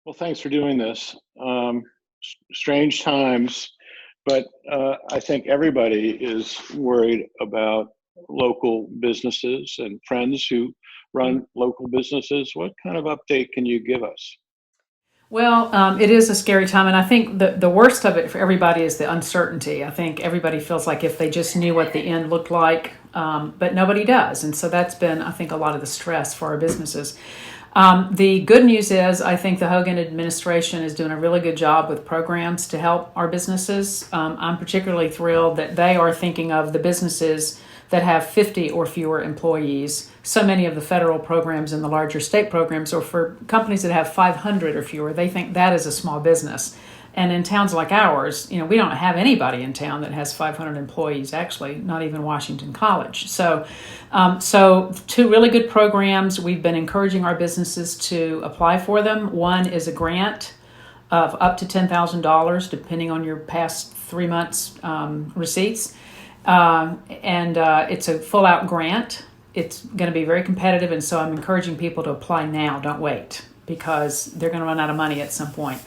Well, thanks for doing this. Strange times, but I think everybody is worried about local businesses and friends who run local businesses. What kind of update can you give us? Well, it is a scary time, and I think the worst of it for everybody is the uncertainty. I think everybody feels like if they just knew what the end looked like, but nobody does, and so that's been, I think, a lot of the stress for our businesses. The good news is, I think the Hogan administration is doing a really good job with programs to help our businesses. I'm particularly thrilled that they are thinking of the businesses that have 50 or fewer employees. So many of the federal programs and the larger state programs are for companies that have 500 or fewer. They think that is a small business. And in towns like ours, we don't have anybody in town that has 500 employees, actually, not even Washington College. So two really good programs. We've been encouraging our businesses to apply for them. One is a grant of up to $10,000, depending on your past 3 months receipts. It's a full-out grant. It's going to be very competitive, and so I'm encouraging people to apply now. Don't wait, because they're going to run out of money at some point.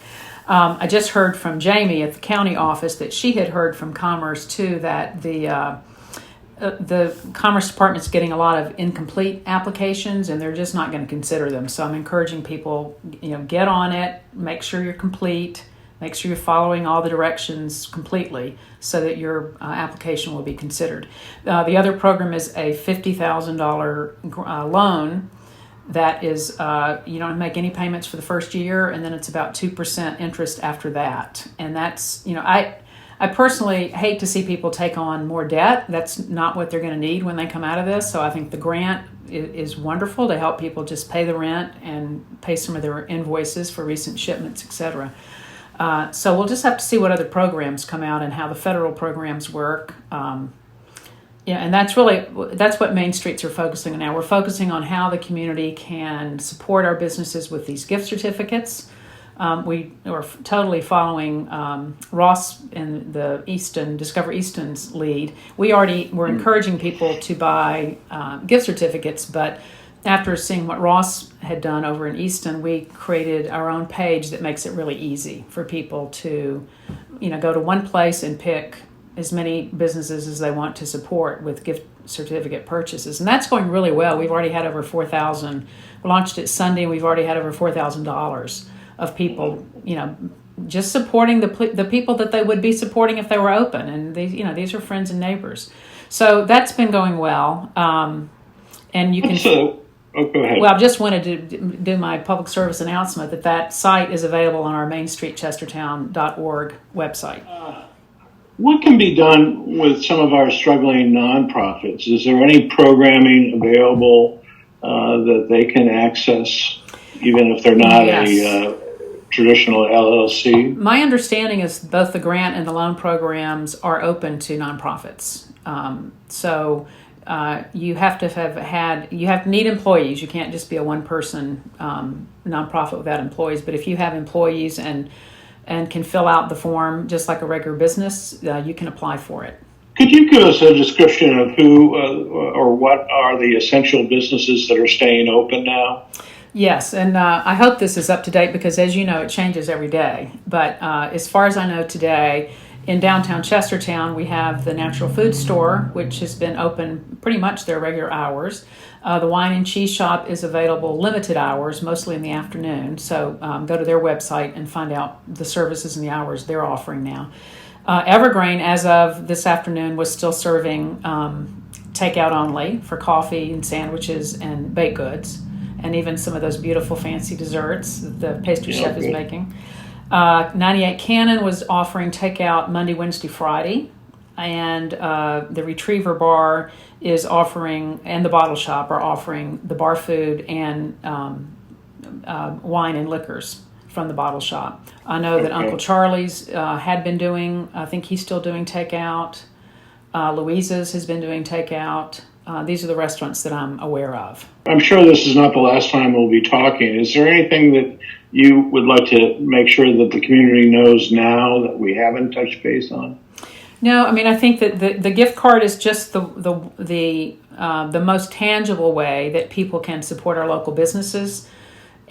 I just heard from Jamie at the county office that she had heard from Commerce too that the Commerce Department's getting a lot of incomplete applications, and they're just not going to consider them. So I'm encouraging people, get on it, make sure you're complete, make sure you're following all the directions completely so that your application will be considered. The other program is a $50,000 loan that is, you don't make any payments for the first year, and then it's about 2% interest after that. And that's, I personally hate to see people take on more debt. That's not what they're going to need when they come out of this. So I think the grant is wonderful to help people just pay the rent and pay some of their invoices for recent shipments, etc. So we'll just have to see what other programs come out and how the federal programs work. And that's what Main Streets are focusing on now. We're focusing on how the community can support our businesses with these gift certificates. We are totally following Ross and the Discover Easton's lead. We're encouraging people to buy gift certificates, but after seeing what Ross had done over in Easton, we created our own page that makes it really easy for people to, go to one place and pick as many businesses as they want to support with gift certificate purchases. And that's going really well. We've already had over 4,000. We launched it Sunday, and we've already had over $4,000 of people, just supporting the people that they would be supporting if they were open. And these are friends and neighbors. So that's been going well. And you can... Oh, go ahead. Well, I just wanted to do my public service announcement that site is available on our mainstreetchestertown.org website. What can be done with some of our struggling nonprofits? Is there any programming available that they can access, even if they're not a traditional LLC? My understanding is both the grant and the loan programs are open to nonprofits. You have to need employees. You can't just be a one-person nonprofit without employees. But if you have employees and can fill out the form just like a regular business, you can apply for it. Could you give us a description of who or what are the essential businesses that are staying open now? Yes, and I hope this is up to date because, as you know, it changes every day. But as far as I know today, in downtown Chestertown, we have the Natural Food Store, which has been open pretty much their regular hours. The Wine and Cheese Shop is available limited hours, mostly in the afternoon. So go to their website and find out the services and the hours they're offering now. Evergreen, as of this afternoon, was still serving takeout only for coffee and sandwiches and baked goods, and even some of those beautiful fancy desserts that the pastry chef is making. 98 Cannon was offering takeout Monday, Wednesday, Friday, and the Retriever Bar is offering, and the Bottle Shop are offering the bar food and wine and liquors from the Bottle Shop. I know that Uncle Charlie's had been doing, I think he's still doing takeout. Louisa's has been doing takeout. These are the restaurants that I'm aware of. I'm sure this is not the last time we'll be talking. Is there anything that you would like to make sure that the community knows now that we haven't touched base on? No, I mean, I think that the gift card is just the most tangible way that people can support our local businesses.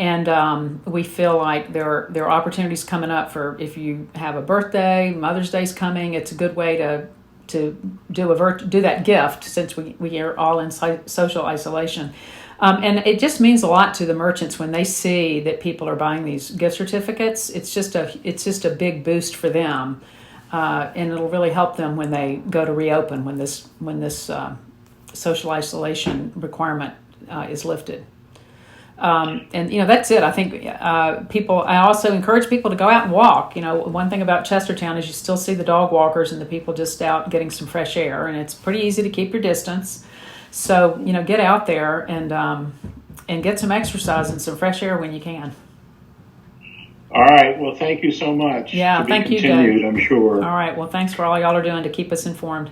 And we feel like there are opportunities coming up for if you have a birthday, Mother's Day's coming. It's a good way to do that gift since we are all in social isolation. And it just means a lot to the merchants when they see that people are buying these gift certificates. It's just a big boost for them, and it'll really help them when they go to reopen when this social isolation requirement is lifted. And that's it. I think I also encourage people to go out and walk. One thing about Chestertown is you still see the dog walkers and the people just out getting some fresh air, and it's pretty easy to keep your distance. So get out there and get some exercise and some fresh air when you can. All right. Well, thank you so much. Yeah, thank you, continued, Dave. I'm sure. All right. Well, thanks for all y'all are doing to keep us informed.